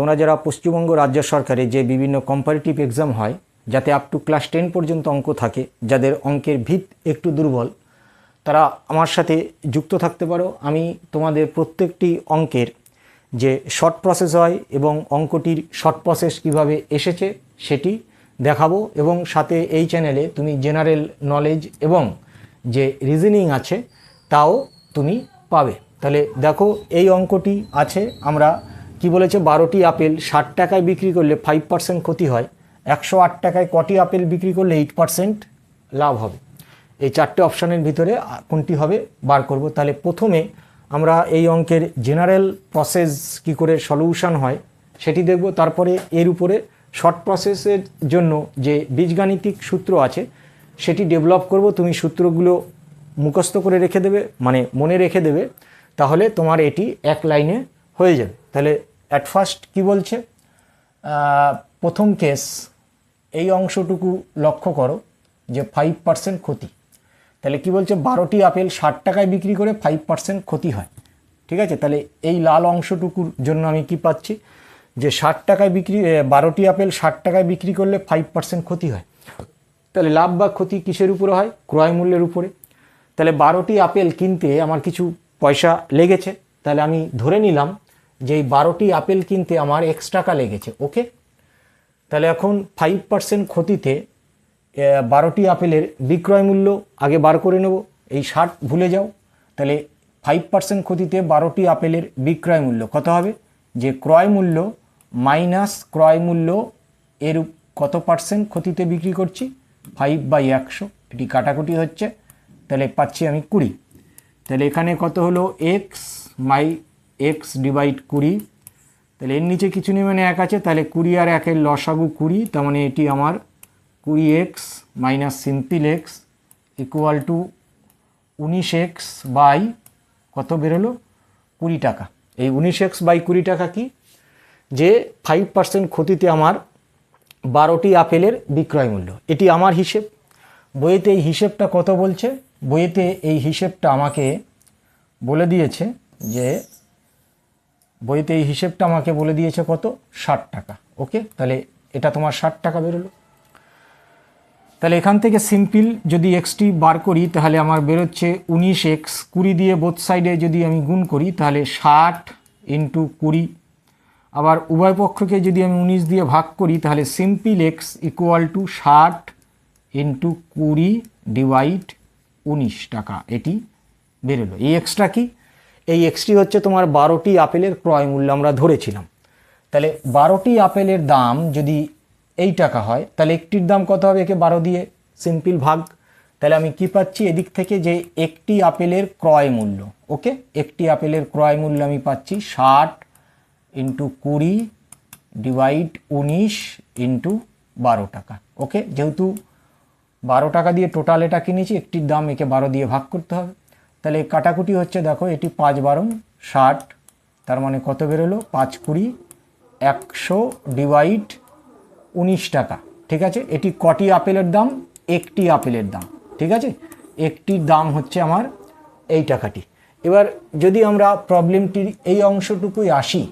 তোমরা যারা পশ্চিমবঙ্গ রাজ্য সরকারে যে বিভিন্ন কম্পারেটিভ এক্সাম হয়, যাতে আপ টু ক্লাস 10 পর্যন্ত অঙ্ক থাকে, যাদের অঙ্কের ভিত একটু দুর্বল, তারা আমার সাথে যুক্ত থাকতে পারো। আমি তোমাদের প্রত্যেকটি অঙ্কের যে শর্ট প্রসেস হয় এবং অঙ্কটির শর্ট প্রসেস কিভাবে এসেছে সেটি দেখাবো, এবং সাথে এই চ্যানেলে তুমি জেনারেল নলেজ এবং যে রিজনিং আছে তাও তুমি পাবে। তাহলে দেখো, এই অঙ্কটি আছে, আমরা কি বলেছে, 12টি আপেল 60 টাকায় বিক্রি করলে 5% ক্ষতি হয়, 108 টাকায় কটি আপেল বিক্রি করলে 8% লাভ হবে। এই চারটে অপশানের ভিতরে কোনটি হবে বার করব। তাহলে প্রথমে আমরা এই অঙ্কের জেনারেল প্রসেস কি করে সলিউশন হয় সেটি দেখব, তারপরে এর উপরে শর্ট প্রসেসের জন্য যে বীজগাণিতিক সূত্র আছে সেটি ডেভেলপ করব। তুমি সূত্রগুলো মুখস্থ করে রেখে দেবে, মানে মনে রেখে দেবে, তাহলে তোমার এটি এক লাইনে হয়ে যাবে। তাহলে অ্যাট ফার্স্ট কি বলছে, প্রথম কেস, এই অংশটুকু লক্ষ্য করো যে 5% ক্ষতি। তাহলে কি বলছে, 12টি আপেল 60 টাকায় বিক্রি করে 5% ক্ষতি হয়। ঠিক আছে, তাহলে এই লাল অংশটুকুর জন্য আমি কি পাচ্ছি, যে 60 টাকায় বিক্রি, 12টি আপেল 60 টাকায় বিক্রি করলে 5% ক্ষতি হয়। তাহলে লাভ বা ক্ষতি কিসের উপরে হয়? ক্রয় মূল্যের উপরে। তাহলে 12টি আপেল কিনতে আমার কিছু পয়সা লেগেছে, তাহলে আমি ধরে নিলাম যে এই 12টি আপেল কিনতে আমার X টাকা লেগেছে। ওকে, তাহলে এখন 5% ক্ষতিতে 12টি আপেলের বিক্রয় মূল্য আগে বার করে নেব। এই 60 ভুলে যাও। তাহলে 5% ক্ষতিতে 12টি আপেলের বিক্রয় মূল্য কত হবে, যে ক্রয় মূল্য মাইনাস ক্রয় মূল্য এর কত পার্সেন্ট ক্ষতিতে বিক্রি করছি, 5/100, এটি কাটাকুটি হচ্ছে, তাহলে পাচ্ছি আমি 20। তাহলে এখানে কত হলো, x ডিভাইড 20। তাহলে এর নিচে কিছু নেই, মানে 1 আছে, তাহলে 20 আর 1-এর লসাগু 20, তার মানে এটি আমার 20x minus simple x equal to 19x by কত বেরোলো, 20 টাকা। এই 19x বাই 20 টাকা কি, যে 5% ক্ষতিতে আমার 12টি আপেলের বিক্রয় মূল্য। এটি আমার হিসেব। বইয়েতে এই হিসেবটা কত বলছে, বইয়েতে এই হিসেবটা আমাকে বলে দিয়েছে যে, বইতে এই হিসেবটা আমাকে বলে দিয়েছে কত, 60 টাকা। ওকে, তাহলে এটা তোমার 60 টাকা বেরোলো। তাহলে এখান থেকে সিম্পল যদি এক্সটি বার করি, তাহলে আমার বেরোচ্ছে 19x, 20 দিয়ে বোথ সাইডে যদি আমি গুণ করি, তাহলে 60 ইন্টু 20। আবার উভয় পক্ষকে যদি আমি 19 দিয়ে ভাগ করি, তাহলে simple x equal to 60 into 20 divide 19 টাকা, এটি বেরোলো। এই এক্সট্রা কি, এই এক্সটি হচ্ছে তোমার 12টি আপেলের ক্রয় মূল্য আমরা ধরেছিলাম। তাহলে 12টি আপেলের দাম যদি এই টাকা হয়, তাহলে একটির দাম কত হবে, একে 12 দিয়ে সিম্পল ভাগ। তাহলে আমি কি পাচ্ছি এদিক থেকে, যে একটি আপেলের ক্রয় মূল্য। ওকে, একটি আপেলের ক্রয় মূল্য আমি পাচ্ছি 60 ইন্টু 20 ডিভাইড 19 ইন্টু 12 টাকা। ওকে, যেহেতু 12 টাকা দিয়ে টোটাল এটা কিনেছি, একটির দাম একে 12 দিয়ে ভাগ করতে হবে। তাহলে কাটাকুটি হচ্ছে, দেখো এটি 5-12 60, তার মানে কত বেরোলো, 5-20 100 ডিভাইড 19 টাকা। ঠিক আছে, এটি কটি আপেলের দাম, একটি আপেলের দাম। ঠিক আছে, একটির দাম হচ্ছে আমার এই টাকাটি। এবার যদি আমরা প্রবলেমটির এই অংশটুকুই আসি,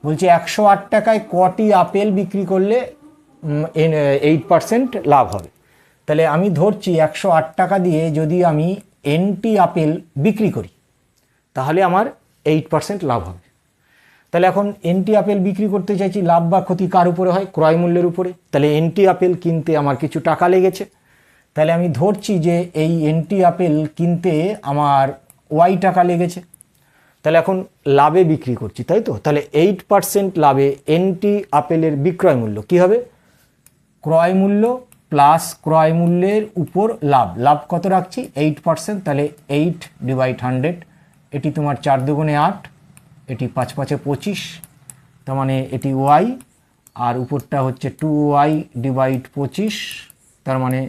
বলছি 108 টাকায় কটি আপেল বিক্রি করলে 8% লাভ হবে। তাহলে আমি ধরছি 108 টাকা দিয়ে যদি আমি nটি আপেল বিক্রি করি, তাহলে আমার 8% লাভ হবে। তাহলে এখন nটি আপেল বিক্রি করতে চাইছি, লাভ বা ক্ষতি কার উপরে হয়, ক্রয় মূল্যের উপরে। তাহলে nটি আপেল কিনতে আমার কিছু টাকা লেগেছে, তাহলে আমি ধরছি যে এই nটি আপেল কিনতে আমার y টাকা লেগেছে। তাহলে এখন লাভে বিক্রি করছি, তাই তো। তাহলে 8% লাভে nটি আপেলের বিক্রয় মূল্য কি হবে, ক্রয় মূল্য প্লাস ক্রয় মূল্যের উপর লাভ। লাভ কত রাখছি, 8%, তাহলে 8 ডিভাইড 100, এটি তোমার 4 দুগুণে 8, এটি 5-5 25, তার মানে এটি y, আর উপরটা হচ্ছে 2y ডিভাইড 25, তার মানে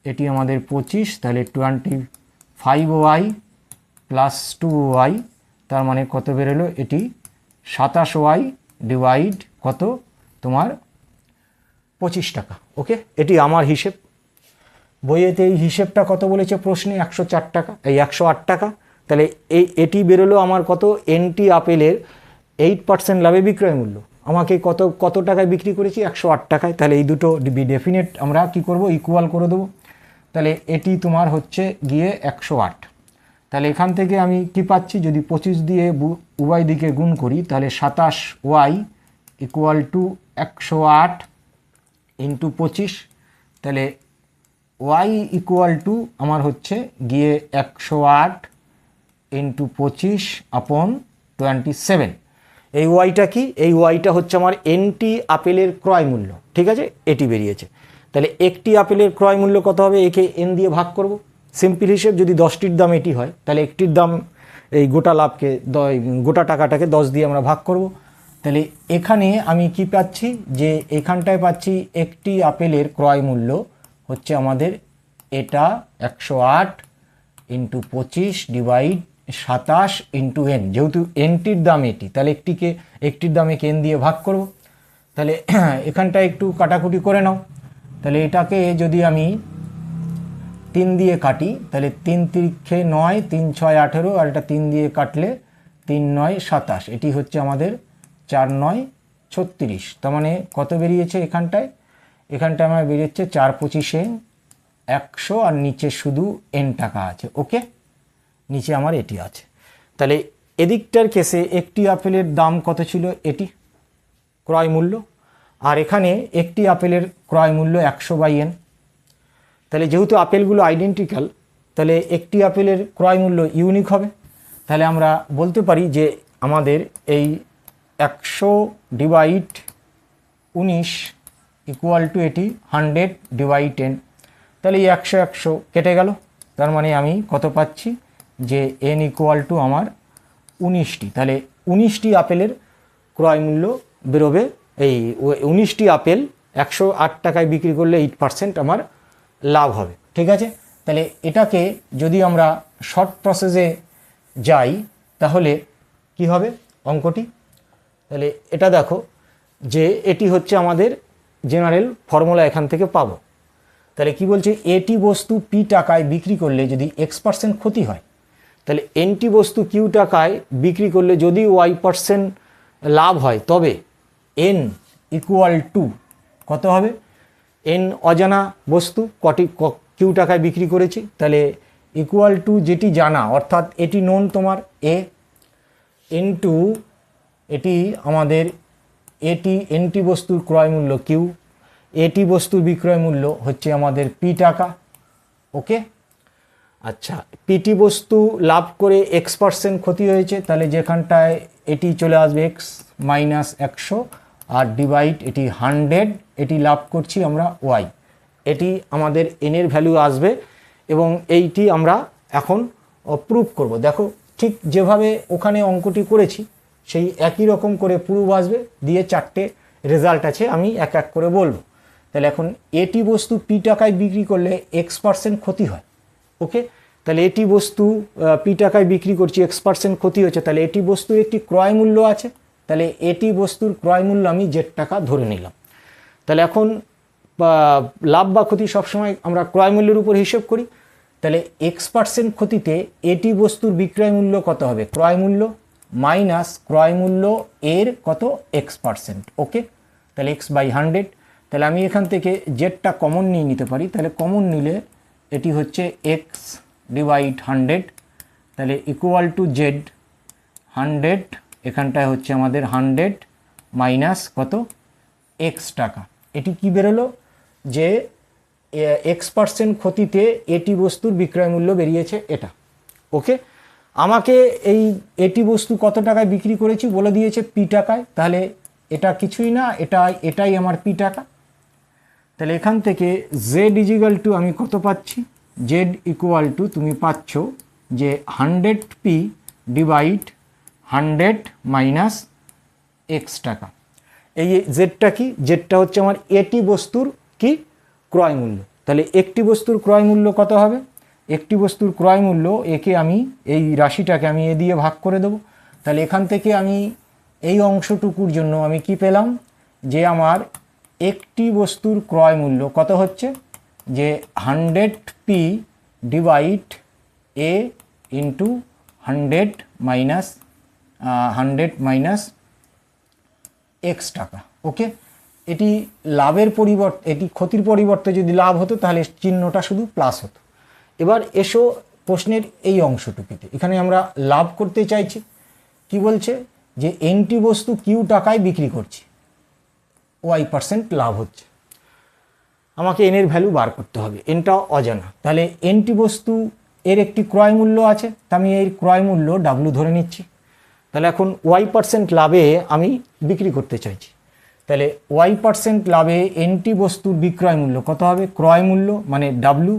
এটি আমাদের 25, তাহলে 25y প্লাস 2y, তার মানে কত বেরোলো, এটি 27y ডিভাইড কত তোমার 25 টাকা। ওকে, এটি আমার হিসেব। বইয়েতে এই হিসেবটা কত বলেছে প্রশ্নে, 104 টাকা, এই 108 টাকা। তাহলে এটি বেরোলো আমার কত, nটি আপেলের 8% লাভে বিক্রয় মূল্য। আমাকে কত কত টাকায় বিক্রি করেছি 108 টাকায়। তাহলে এই দুটো ডেফিনেট আমরা কি করব, ইকুয়াল করে দেবো। তাহলে এটি তোমার হচ্ছে গিয়ে 108। তাহলে এখান থেকে আমি কি পাচ্ছি, যদি 25 দিয়ে উভয় দিকে গুণ করি তাহলে 27y ইকুয়াল টু 108 ইন্টু 25। তাহলে y ইকুয়াল টু আমার হচ্ছে গিয়ে 108 ইন্টু 25 আপন 27। এই ওয়াইটা কি, এই ওয়াইটা হচ্ছে আমার এনটি আপেলের ক্রয় মূল্য, ঠিক আছে, এটি বেরিয়েছে। তাহলে একটি আপেলের ক্রয় মূল্য কত হবে, একে এন দিয়ে ভাগ করব। সিম্পল হিসেব, যদি 10টির দাম এটি হয় তাহলে একটির দাম এই গোটা লাভকে গোটা টাকাটাকে 10 দিয়ে আমরা ভাগ করব। তাহলে এখানে আমি কি পাচ্ছি, যে এখানটায় পাচ্ছি একটি আপেলের ক্রয় মূল্য হচ্ছে আমাদের এটা 108 ইন্টু 25 ডিভাইড 27 ইন্টু এন, যেহেতু এনটির দাম এটি, তাহলে একটির দাম একে এন দিয়ে ভাগ করব। তাহলে এখানটা একটু কাটাকুটি করে নাও। তাহলে এটাকে যদি আমি 3 দিয়ে কাটি তাহলে 3 তিরিক্ষে 9, 3 6 18, আর এটা 3 দিয়ে কাটলে 3 9 27, এটি হচ্ছে আমাদের 4 9 36। তার মানে কত বেরিয়েছে এখানটায় আমার বেরিয়েছে 4 25 100, আর নিচে শুধু এন টাকা আছে। ওকে, নিচে আমার এটি আছে। তাহলে এদিকটার কেসে একটি আপেলের দাম কত ছিল, এটি ক্রয় মূল্য, আর এখানে একটি আপেলের ক্রয় মূল্য 100/n। তাহলে যেহেতু আপেলগুলো আইডেন্টিক্যাল, তাহলে একটি আপেলের ক্রয় মূল্য ইউনিক হবে। তাহলে আমরা বলতে পারি যে আমাদের এই 100 ডিভাইড 19 ইকুয়াল টু এটি 100 ডিভাইড 10। তাহলে এই 100 100 কেটে গেল, তার মানে আমি কত পাচ্ছি, যে n ইকুয়াল টু আমার 19টি। তাহলে 19টি আপেলের ক্রয় মূল্য বেরোবে। এই 19টি আপেল 108 টাকায় বিক্রি করলে 8% আমার লাভ হবে, ঠিক আছে। তাহলে এটাকে যদি আমরা শর্ট প্রসেসে যাই তাহলে কি হবে অঙ্কটি, তাহলে এটা দেখো যে এটি হচ্ছে আমাদের জেনারেল ফর্মুলা, এখান থেকে পাবো। তাহলে কি বলছে, এটি বস্তু পি টাকায় বিক্রি করলে যদি x% ক্ষতি হয়, তাহলে এনটি বস্তু কিউ টাকায় বিক্রি করলে যদি y% লাভ হয়, তবে এন ইকুয়াল টু কত হবে, এন অজানা বস্তু কিউ টাকায় বিক্রি করেছি, তাহলে ইকুয়াল টু যেটি জানা, অর্থাৎ এটি নোন তোমার এ ইনটু এটি আমাদের এনটি বস্তুর ক্রয় মূল্য কিউ, এটি বস্তুর বিক্রয় মূল্য হচ্ছে আমাদের পি টাকা। ওকে, আচ্ছা, পিটি বস্তু লাভ করে x% ক্ষতি হয়েছে, তাহলে যেখানটায় এটি চলে আসবে x মাইনাস 100, আর ডিভাইড এটি 100, এটি লাভ করছি আমরা y, এটি আমাদের এনের ভ্যালু আসবে, এবং এইটি আমরা এখন প্রুফ করব। দেখো ঠিক যেভাবে ওখানে অঙ্কটি করেছি সেই একই রকম করে প্রুফ আসবে, দিয়ে 4টে রেজাল্ট আছে, আমি এক এক করে বলবো। তাহলে এখন এটি বস্তু পি টাকায় বিক্রি করলে x% ক্ষতি হয়। ওকে, তাহলে এটি বস্তু পি টাকায় বিক্রি করছি, x% ক্ষতি হচ্ছে, তাহলে এটি বস্তুর একটি ক্রয় মূল্য আছে, তাহলে এটি বস্তুর ক্রয় মূল্য আমি z টাকা ধরে নিলাম। তাহলে এখন লাভ বা ক্ষতি সবসময় আমরা ক্রয় মূল্যের উপর হিসেব করি। তাহলে x% ক্ষতিতে এটি বস্তুর বিক্রয় মূল্য কত হবে, ক্রয় মূল্য মাইনাস ক্রয় মূল্য এর কত x%। ওকে, তাহলে x/100। তাহলে আমি এখান থেকে জেডটা কমন নিয়ে নিতে পারি, তাহলে কমন নিলে এটি হচ্ছে x ডিভাইড 100, তাহলে ইকুয়াল টু জেড 100, এখানটায় হচ্ছে আমাদের 100 মাইনাস কত x টাকা। এটি কি বেরোলো, যে x% ক্ষতিতে এটি বস্তুর বিক্রয় মূল্য বেরিয়েছে এটা। ওকে, আমাকে এটি বস্তু কত টাকায় বিক্রি করেছি বলে দিয়েছে পি টাকায়, তাহলে এটা কিছুই না, এটাই আমার পি টাকা। তাহলে এখান থেকে জেড ইজিক্যাল টু আমি কত পাচ্ছি, জেড ইকুয়াল টু তুমি পাচ্ছ যে 100p ডিভাইড 100 মাইনাস x টাকা। এই জেডটা কি, জেডটা হচ্ছে আমার এটি বস্তুর কি ক্রয় মূল্য। তাহলে একটি বস্তুর ক্রয় মূল্য কত হবে, একটি বস্তুর ক্রয় মূল্য একে আমি এই রাশিটাকে আমি এ দিয়ে ভাগ করে দেব। তাহলে এখান থেকে আমি এই অংশটুকুর জন্য আমি কি পেলাম, যে আমার একটি বস্তুর ক্রয় মূল্য কত হচ্ছে, যে 100p ডিভাইড এ ইন্টু 100 মাইনাস এক্স টাকা। ওকে, এটি লাভের পরিবর্তে, এটি ক্ষতির পরিবর্তে যদি লাভ হতো তাহলে চিহ্নটা শুধু প্লাস হতো। এবার এসো প্রশ্নের এই অংশটুকুতে, এখানে আমরা লাভ করতে চাইছি। কি বলছে যে এনটি বস্তু কিউ টাকায় বিক্রি করছি, ওয়াই% লাভ হচ্ছে। আমাকে এনের ভ্যালু বার করতে হবে, এনটা অজানা। তাহলে এনটি বস্তু এর একটি ক্রয় মূল্য আছে, তা আমি এই ক্রয় মূল্য ডাব্লু ধরে নিচ্ছি। তাহলে এখন ওয়াই% লাভে আমি বিক্রি করতে চাইছি, তাহলে ওয়াই% লাভে এনটি বস্তুর বিক্রয় মূল্য কত হবে? ক্রয় মূল্য মানে ডাব্লু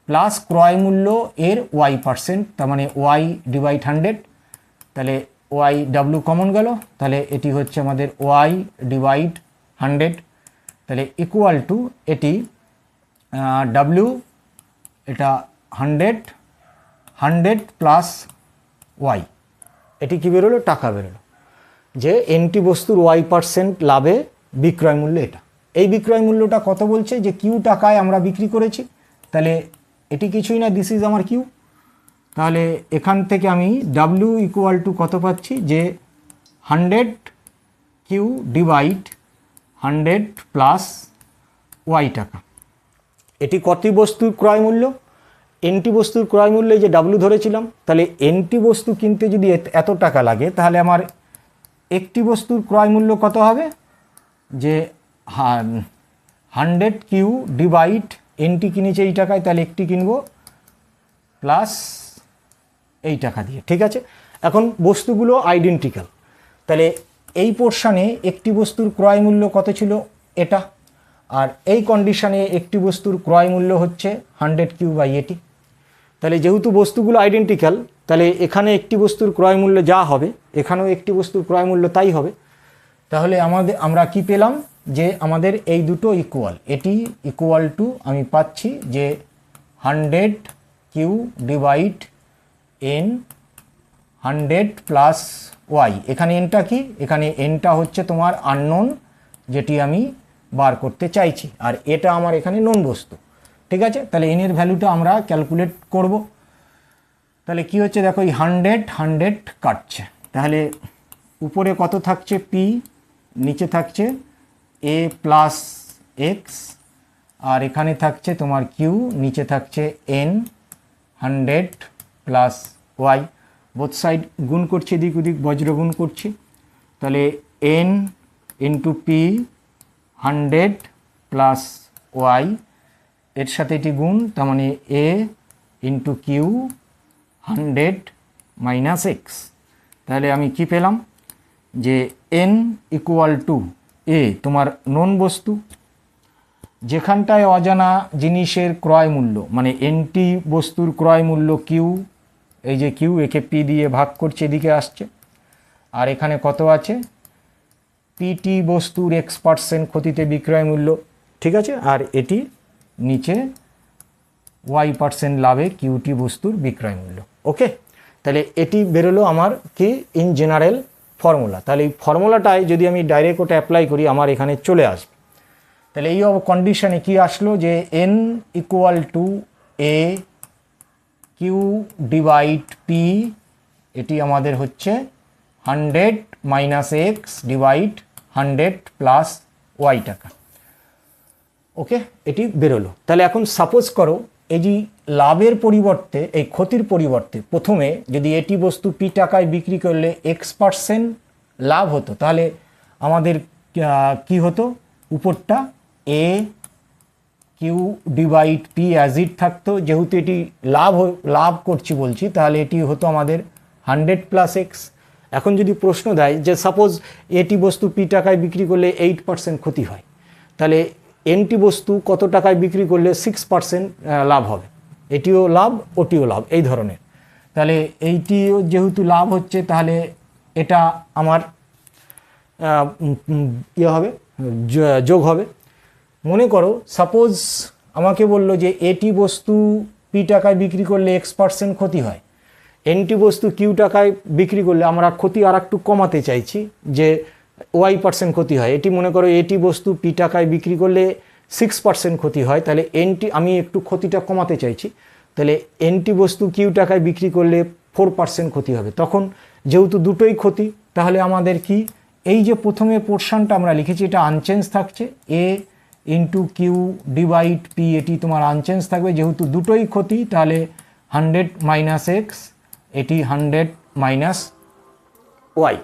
প্লাস ক্রয় মূল্য এর ওয়াই%, তার মানে ওয়াই ডিভাইড 100। তাহলে ওয়াই ডাব্লু কমন গেল, তাহলে এটি হচ্ছে আমাদের ওয়াই ডিভাইড 100। তাহলে ইকুয়াল টু এটি ডাব্লু, এটা 100 প্লাস ওয়াই, এটি কি বেরোলো? টাকা বেরোলো। যে এনটি বস্তুর ওয়াই% লাভে বিক্রয় মূল্য এটা। এই বিক্রয় মূল্যটা কত বলছে? যে কিউ টাকায় আমরা বিক্রি করেছি, তাহলে এটি কিছুই না, দিস ইজ আমার কিউ। তাহলে এখান থেকে আমি ডাব্লু ইকুয়াল টু কত পাচ্ছি? যে 100 কিউ ডিভাইড 100 প্লাস ওয়াই টাকা। এটি কত বস্তুর ক্রয় মূল্য? এনটি বস্তুর ক্রয় মূল্যে যে ডাব্লু ধরেছিলাম, তাহলে এনটি বস্তু কিনতে যদি এত টাকা লাগে, তাহলে আমার একটি বস্তুর ক্রয় মূল্য কত হবে? যে 100 কিউ ডিভাইড এনটি কিনেছে এই টাকায়, তাহলে একটি কিনবো প্লাস এই টাকা দিয়ে। ঠিক আছে, এখন বস্তুগুলো আইডেন্টিক্যাল। তাহলে এই পোর্শানে একটি বস্তুর ক্রয় মূল্য কত ছিল? এটা। আর এই কন্ডিশনে একটি বস্তুর ক্রয় মূল্য হচ্ছে 100 কিউ বাই এটি। তাহলে যেহেতু বস্তুগুলো আইডেন্টিক্যাল, তাহলে এখানে একটি বস্তুর ক্রয় মূল্য যা হবে, এখানেও একটি বস্তুর ক্রয় মূল্য তাই হবে। তাহলে আমরা কি পেলাম? যে আমাদের এই দুটো ইকুয়াল, এটি ইকুয়াল টু আমি পাচ্ছি যে 100 Q divide N 100 plus Y. এখানে এনটা কি? এখানে এনটা হচ্ছে তোমার আননোন, যেটি আমি বার করতে চাইছি, আর এটা আমার এখানে নোন বস্তু। ঠিক আছে, তাহলে এনের ভ্যালুটা আমরা ক্যালকুলেট করব। তাহলে কি হচ্ছে দেখো, এই 100 কাটছে, তাহলে উপরে কত থাকছে? পি, নিচে থাকছে এ প্লাস এক্স, আর এখানে থাকছে তোমার কিউ, নিচে থাকছে N 100 plus Y. Both side গুণ করছি, এদিক ওদিক বজ্র গুণ করছি। তাহলে N into P 100 plus Y, এর সাথে এটি গুণ, তার মানে A into Q 100 minus X. তাহলে আমি কি পেলাম? যে এন ইকুয়াল টু এ তোমার নোন বস্তু, যেখানটায় অজানা জিনিসের ক্রয় মূল্য, মানে এনটি বস্তুর ক্রয় মূল্য কিউ, এই যে কিউ, একে পি দিয়ে ভাগ করছে, এদিকে আসছে। আর এখানে কত আছে? পিটি বস্তুর X% ক্ষতিতে বিক্রয় মূল্য। ঠিক আছে, আর এটি নিচে Y% লাভে কিউটি বস্তুর বিক্রয় মূল্য। ওকে, তাহলে এটি বেরোলো আমার কি ইন জেনারেল ফর্মুলা। তাহলে এই ফর্মুলাটায় যদি আমি ডাইরেক্ট ওটা অ্যাপ্লাই করি, আমার এখানে চলে আসবে। তাহলে এই কন্ডিশনে কি আসলো? যে N equal to A Q divide P, এটি আমাদের হচ্ছে 100 minus X divide 100 plus Y টাকা। ওকে, এটি বেরোলো। তাহলে এখন সাপোজ করো এই যে লাভের পরিবর্তে, এই ক্ষতির পরিবর্তে প্রথমে যদি এটি বস্তু পি টাকায় বিক্রি করলে X% লাভ হতো, তাহলে আমাদের কি হতো? উপরটা A Q divide P as it থাকতো। যেহেতু এটি লাভ করছি বলছি, তাহলে এটি হতো আমাদের 100 প্লাস এক্স। এখন যদি প্রশ্ন দেয় যে সাপোজ এটি বস্তু পি টাকায় বিক্রি করলে 8% ক্ষতি হয়, তাহলে এনটি বস্তু কত টাকায় বিক্রি করলে 6% লাভ হবে? এটিও লাভ, ওটিও লাভ, এই ধরনের। তাহলে এইটিও যেহেতু লাভ হচ্ছে, তাহলে এটা আমার ইয়ে হবে, যোগ হবে। মনে করো সাপোজ আমাকে বলল যে এটি বস্তু পি টাকায় বিক্রি করলে X% ক্ষতি হয়, এনটি বস্তু কিউ টাকায় বিক্রি করলে আমরা ক্ষতি আর একটু কমাতে চাইছি, যে Y% ক্ষতি হয়। এটি মনে করো এটি বস্তু পি টাকায় বিক্রি করলে 6% ক্ষতি হয়, তাহলে এনটি আমি একটু ক্ষতিটা কমাতে চাইছি, তাহলে এনটি বস্তু কিউ টাকায় বিক্রি করলে 4% ক্ষতি হবে। তখন যেহেতু দুটোই ক্ষতি, তাহলে আমাদের কি এই যে প্রথমে পোর্শনটা আমরা লিখেছি এটা আনচেঞ্জ থাকছে, এ ইন্টু কিউ ডিভাইড পি, এটি তোমার আনচেঞ্জ থাকবে। যেহেতু দুটোই ক্ষতি তাহলে 100 মাইনাস এক্স, এটি 100 মাইনাস ওয়াই।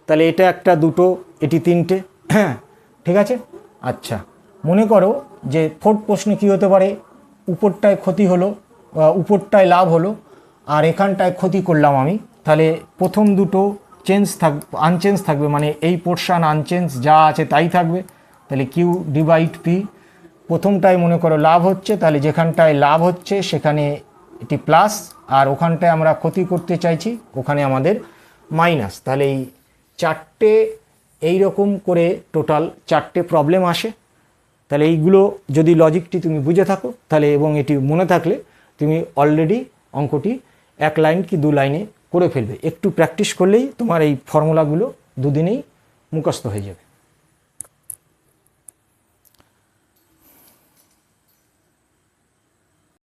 তাহলে এটা একটা, দুটো, এটি তিনটে, ঠিক আছে। আচ্ছা, মনে করো যে ফোর্থ প্রশ্নে কী হতে পারে, উপরটায় ক্ষতি হলো, উপরটায় লাভ হলো, আর এখানটায় ক্ষতি করলাম আমি। তাহলে প্রথম দুটো আনচেঞ্জ থাকবে, মানে এই পোর্শন আনচেঞ্জ, যা আছে তাই থাকবে। তাহলে কিউ ডিভাইড পি, প্রথমটায় মনে করো লাভ হচ্ছে, তাহলে যেখানটায় লাভ হচ্ছে সেখানে এটি প্লাস, আর ওখানটায় আমরা ক্ষতি করতে চাইছি ওখানে আমাদের মাইনাস। তাহলে এই চারটে এই রকম করে টোটাল চারটে প্রবলেম আসে। তাহলে এইগুলো যদি লজিকটি তুমি বুঝে থাকো তাহলে, এবং এটি মনে থাকলে, তুমি অলরেডি অঙ্কটি 1 লাইন কি 2 লাইনে করে ফেলবে। একটু প্র্যাকটিস করলেই তোমার এই ফর্মুলাগুলো দুদিনেই মুখস্থ হয়ে যাবে।